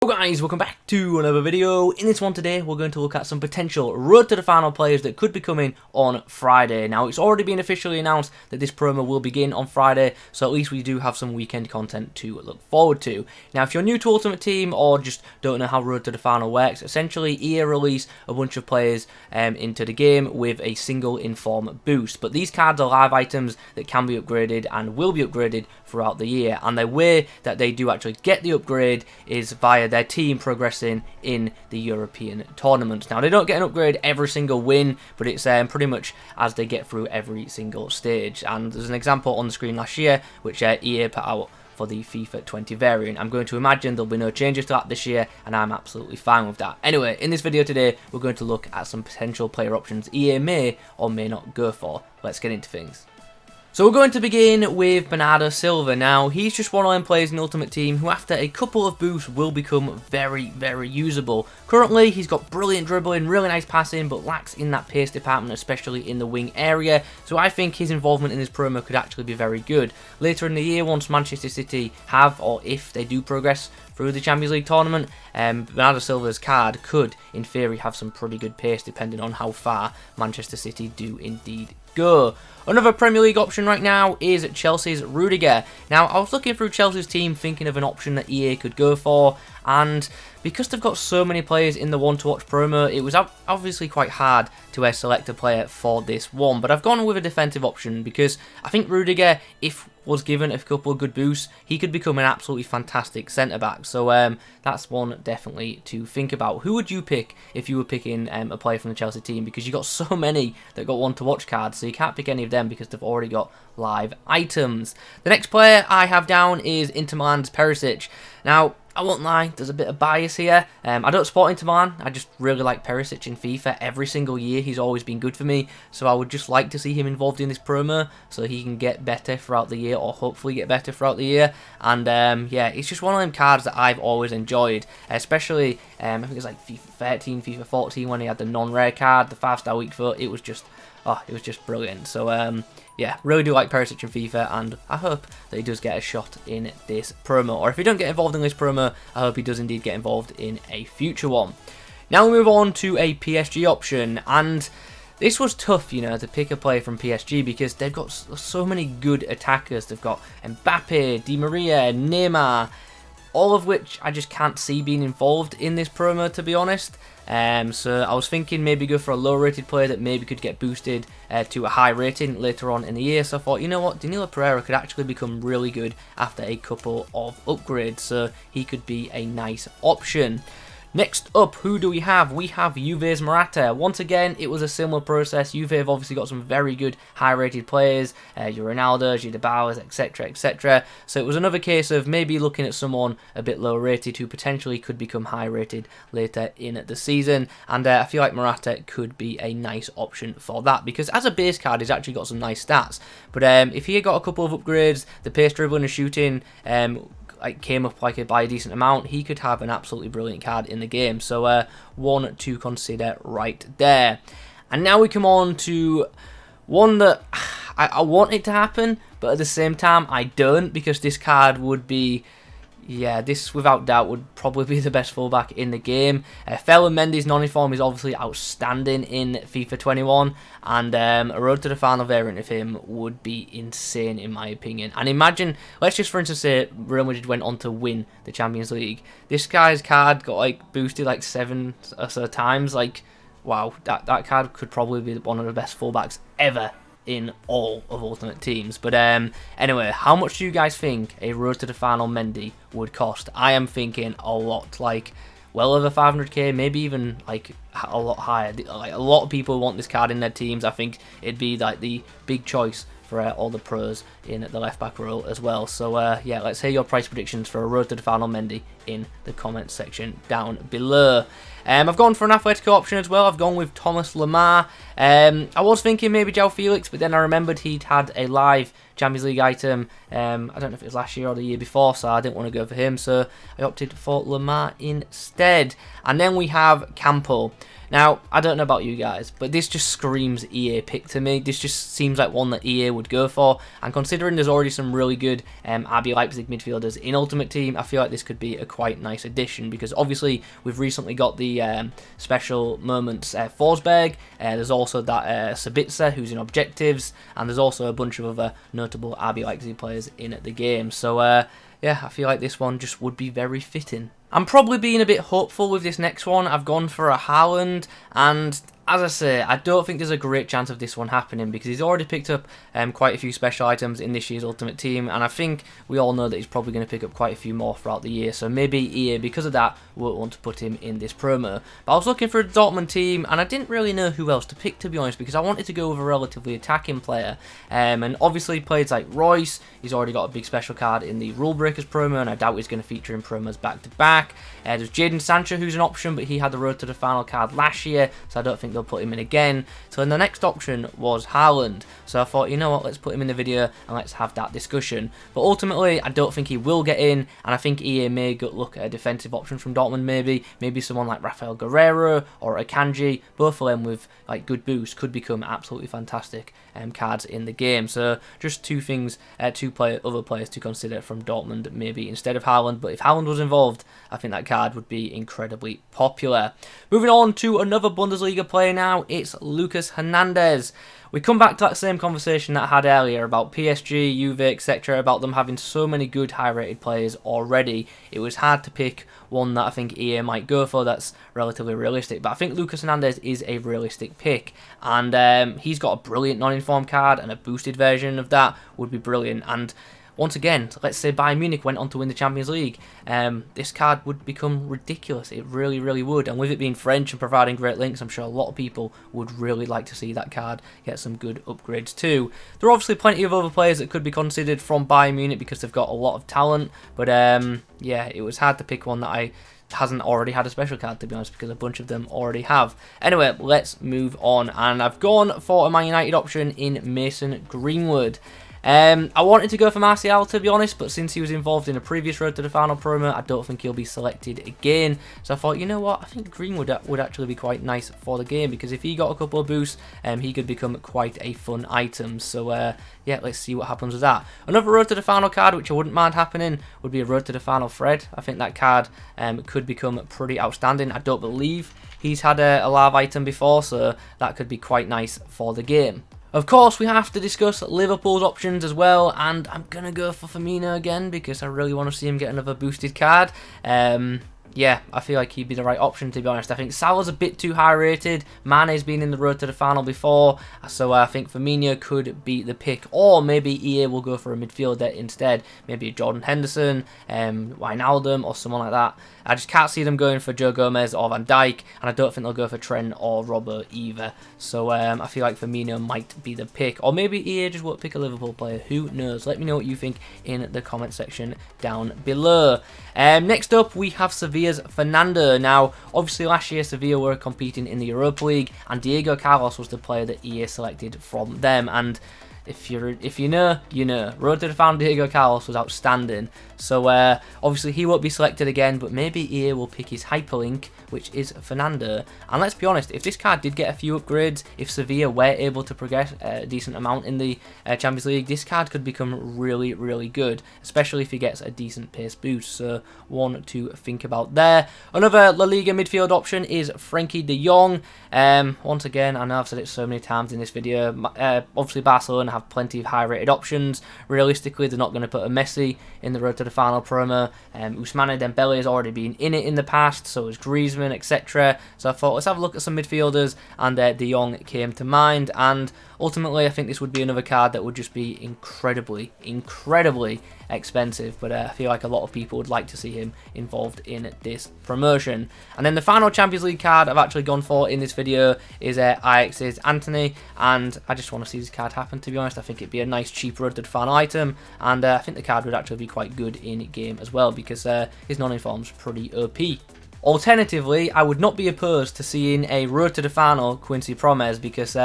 Hello guys, welcome back to another video. In this one today, we're going to look at some potential road to the final players that could be coming on Friday. Now, it's already been officially announced that this promo will begin on Friday, so at least we do have some weekend content to look forward to. Now, if you're new to Ultimate Team or just don't know how road to the final works, essentially EA release a bunch of players into the game with a single inform boost. But these cards are live items that can be upgraded and will be upgraded throughout the year, and the way that they do actually get the upgrade is via their team progressing in the European tournaments. Now, they don't get an upgrade every single win, but it's pretty much as they get through every single stage. And there's an example on the screen last year, which EA put out for the FIFA 20 variant. I'm going to imagine there'll be no changes to that this year, and I'm absolutely fine with that. Anyway, in this video today, we're going to look at some potential player options EA may or may not go for. Let's get into things. So we're going to begin with Bernardo Silva. Now, he's just one of them players in Ultimate Team who after a couple of boosts will become very, very usable. Currently, he's got brilliant dribbling, really nice passing, but lacks in that pace department, especially in the wing area. So I think his involvement in this promo could actually be very good. Later in the year, once Manchester City have, or if they do progress through the Champions League tournament, Bernardo Silva's card could, in theory, have some pretty good pace depending on how far Manchester City do indeed go. Another Premier League option right now is Chelsea's Rudiger. Now, I was looking through Chelsea's team thinking of an option that EA could go for, and because they've got so many players in the one-to-watch promo, it was obviously quite hard to select a player for this one. But I've gone with a defensive option because I think Rudiger, if was given a couple of good boosts, he could become an absolutely fantastic centre-back. So that's one definitely to think about. Who would you pick if you were picking a player from the Chelsea team? Because you got so many that got one-to-watch cards, so you can't pick any of them because they've already got live items. The next player I have down is Inter Milan's Perisic. Now, I won't lie, there's a bit of bias here. I don't support Inter Milan, I just really like Perisic in FIFA. Every single year he's always been good for me, so I would just like to see him involved in this promo so he can get better throughout the year, or hopefully get better throughout the year. And yeah, it's just one of them cards that I've always enjoyed, especially I think it was like FIFA 13, FIFA 14 when he had the non-rare card, the 5-star weak foot. It was just brilliant. So yeah, really do like Perisic in FIFA, and I hope that he does get a shot in this promo. Or if he don't get involved in this promo, I hope he does indeed get involved in a future one. Now we move on to a PSG option, and this was tough, you know, to pick a player from PSG because they've got so many good attackers. They've got Mbappe, Di Maria, Neymar, all of which I just can't see being involved in this promo, to be honest. So I was thinking maybe go for a low rated player that maybe could get boosted to a high rating later on in the year. So I thought, you know what, Danilo Pereira could actually become really good after a couple of upgrades, so he could be a nice option. Next up, who do we have? We have Juve's Morata. Once again, it was a similar process. Juve have obviously got some very good high-rated players, your Ronaldo, your Davies, etc, etc. So it was another case of maybe looking at someone a bit low-rated who potentially could become high-rated later in the season. And I feel like Morata could be a nice option for that because as a base card, he's actually got some nice stats. But if he had got a couple of upgrades, the pace dribbling and shooting, came up by a decent amount, he could have an absolutely brilliant card in the game. So one to consider right there. And now we come on to one that I want it to happen, but at the same time I don't, because this card would be, yeah, this without doubt would probably be the best fullback in the game. Ferland Mendy's non-inform is obviously outstanding in FIFA 21, and a road to the final variant of him would be insane in my opinion. And imagine, let's just for instance say Real Madrid went on to win the Champions League. This guy's card got like boosted like 7 or so times. Like, wow, that card could probably be one of the best fullbacks ever in all of Ultimate Teams. But anyway, how much do you guys think a road to the final Mendy would cost? I am thinking a lot, like well over 500k, maybe even like a lot higher. Like a lot of people want this card in their teams. I think it'd be like the big choice for all the pros in the left back role as well. So yeah, let's hear your price predictions for a road to the final Mendy in the comments section down below. I've gone for an Atletico option as well. I've gone with Thomas LEMAR. I was thinking maybe João Felix, but then I remembered he'd had a live Champions League item. I don't know if it was last year or the year before, so I didn't want to go for him, so I opted for LEMAR instead. And then we have Campo. Now, I don't know about you guys, but this just screams EA pick to me. This just seems like one that EA would go for. And considering there's already some really good RB Leipzig midfielders in Ultimate Team, I feel like this could be a quite nice addition. Because obviously, we've recently got the special moments Forsberg. There's also that Sabitzer, who's in Objectives. And there's also a bunch of other notable RB Leipzig players in the game. So, yeah, I feel like this one just would be very fitting. I'm probably being a bit hopeful with this next one. I've gone for a Haaland, and as I say, I don't think there's a great chance of this one happening because he's already picked up quite a few special items in this year's Ultimate Team, and I think we all know that he's probably going to pick up quite a few more throughout the year, so maybe EA, because of that, won't want to put him in this promo. But I was looking for a Dortmund team, and I didn't really know who else to pick, to be honest, because I wanted to go with a relatively attacking player, and obviously players like Royce, he's already got a big special card in the Rule Breakers promo, and I doubt he's going to feature in promos back-to-back. There's Jadon Sancho, who's an option, but he had the Road to the Final card last year, so I don't think they'll put him in again. So then the next option was Haaland. So I thought, you know what, let's put him in the video and let's have that discussion. But ultimately, I don't think he will get in, and I think EA may look at a defensive option from Dortmund maybe someone like Rafael Guerreiro or Akanji. Both of them with like good boosts could become absolutely fantastic cards in the game. So just two things, other players to consider from Dortmund maybe instead of Haaland. But if Haaland was involved, I think that card would be incredibly popular. Moving on to another Bundesliga player now, it's Lucas Hernandez. We come back to that same conversation that I had earlier about PSG, Juve, etc., about them having so many good high-rated players already. It was hard to pick one that I think EA might go for that's relatively realistic, but I think Lucas Hernandez is a realistic pick, and he's got a brilliant non-informed card, and a boosted version of that would be brilliant. And once again, let's say Bayern Munich went on to win the Champions League, this card would become ridiculous. It really, really would. And with it being French and providing great links, I'm sure a lot of people would really like to see that card get some good upgrades too. There are obviously plenty of other players that could be considered from Bayern Munich because they've got a lot of talent. But yeah, it was hard to pick one that hasn't already had a special card, to be honest, because a bunch of them already have. Anyway, let's move on. And I've gone for a Man United option in Mason Greenwood. I wanted to go for Martial, to be honest, but since he was involved in a previous Road to the Final promo, I don't think he'll be selected again. So I thought, you know what, I think Greenwood would actually be quite nice for the game, because if he got a couple of boosts, he could become quite a fun item. So yeah, let's see what happens with that. Another Road to the Final card, which I wouldn't mind happening, would be a Road to the Final Fred. I think that card could become pretty outstanding. I don't believe he's had a live item before, so that could be quite nice for the game. Of course, we have to discuss Liverpool's options as well, and I'm going to go for Firmino again because I really want to see him get another boosted card. Yeah, I feel like he'd be the right option, to be honest. I think Salah's a bit too high rated. Mane's been in the Road to the Final before, so I think Firmino could be the pick. Or maybe EA will go for a midfielder instead. Maybe Jordan Henderson, Wijnaldum, or someone like that. I just can't see them going for Joe Gomez or Van Dijk, and I don't think they'll go for Trent or Robbo either. So I feel like Firmino might be the pick. Or maybe EA just won't pick a Liverpool player. Who knows? Let me know what you think in the comment section down below. Next up, we have Sevilla's Fernando. Now, obviously last year Sevilla were competing in the Europa League, and Diego Carlos was the player that EA selected from them. And if you know, you know. Road to the Final Diego Carlos was outstanding. So obviously he won't be selected again, but maybe EA will pick his hyperlink, which is Fernando. And let's be honest, if this card did get a few upgrades, if Sevilla were able to progress a decent amount in the Champions League, this card could become really, really good, especially if he gets a decent pace boost. So one to think about there. Another La Liga midfield option is Frenkie de Jong. Once again, I know I've said it so many times in this video, obviously Barcelona have plenty of high rated options. Realistically, they're not going to put a Messi in the Road to the Final promo. Ousmane Dembele has already been in it in the past, so has Griezmann, etc. So I thought, let's have a look at some midfielders, and de Jong came to mind. And ultimately, I think this would be another card that would just be incredibly, incredibly expensive, but I feel like a lot of people would like to see him involved in this promotion. And then the final Champions League card I've actually gone for in this video is Ajax's Antony, and I just want to see this card happen, to be honest. I think it'd be a nice cheap Road to the Final item, and I think the card would actually be quite good in game as well, because his non-inform's pretty OP. Alternatively, I would not be opposed to seeing a road to the final Quincy Promes, because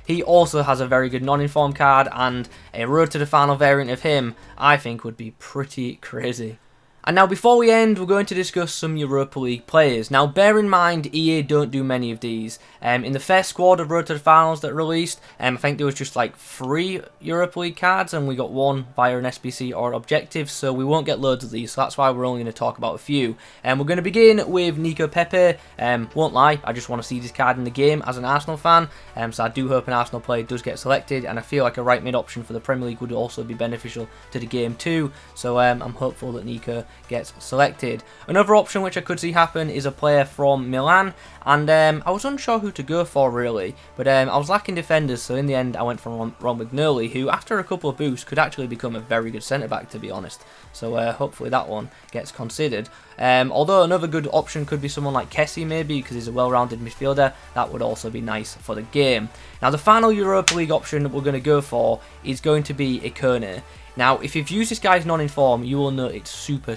he also has a very good non-informed card, and a road to the final variant of him I think would be pretty crazy. And now before we end, we're going to discuss some Europa League players. Now bear in mind, EA don't do many of these. In the first squad of Road to the Finals that released, I think there was just like 3 Europa League cards, and we got 1 via an SBC or objective, so we won't get loads of these, so that's why we're only going to talk about a few. We're going to begin with Nico Pepe. Won't lie, I just want to see this card in the game as an Arsenal fan, so I do hope an Arsenal player does get selected, and I feel like a right mid option for the Premier League would also be beneficial to the game too, so I'm hopeful that Nico gets selected. Another option which I could see happen is a player from Milan, and I was unsure who to go for really, but I was lacking defenders, so in the end I went for Ron McNally, who after a couple of boosts could actually become a very good centre back, to be honest, so hopefully that one gets considered. Although another good option could be someone like Kessie maybe, because he's a well-rounded midfielder. That would also be nice for the game. Now the final Europa League option that we're going to go for is going to be a Kounde. Now, if you've used this guy's non-inform, you will know it's super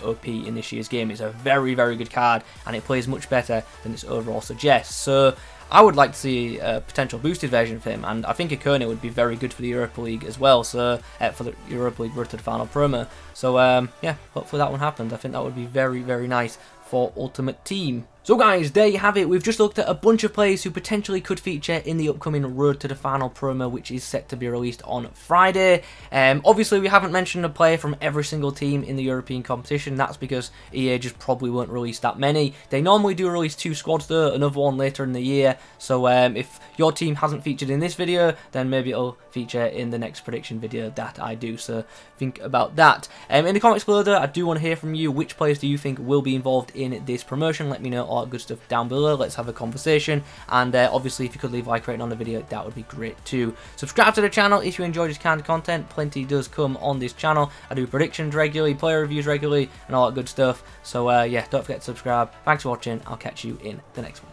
OP in this year's game. It's a very good card, and it plays much better than its overall suggests. So I would like to see a potential boosted version of him, and I think a Kounde would be very good for the Europa League as well, so for the Europa League Road to the Final promo. So yeah, hopefully that one happens. I think that would be very nice for Ultimate Team. So guys, there you have it. We've just looked at a bunch of players who potentially could feature in the upcoming Road to the Final promo, which is set to be released on Friday. Obviously, we haven't mentioned a player from every single team in the European competition. That's because EA just probably won't release that many. They normally do release 2 squads though, another one later in the year. So if your team hasn't featured in this video, then maybe it'll feature in the next prediction video that I do. So think about that. In the comments below though, I do want to hear from you. Which players do you think will be involved in this promotion? Let me know all that good stuff down below. Let's have a conversation, and obviously if you could leave a like rating on the video, that would be great too. Subscribe to the channel if you enjoy this kind of content. Plenty does come on this channel. I do predictions regularly, player reviews regularly, and all that good stuff. So yeah, don't forget to subscribe. Thanks for watching. I'll catch you in the next one.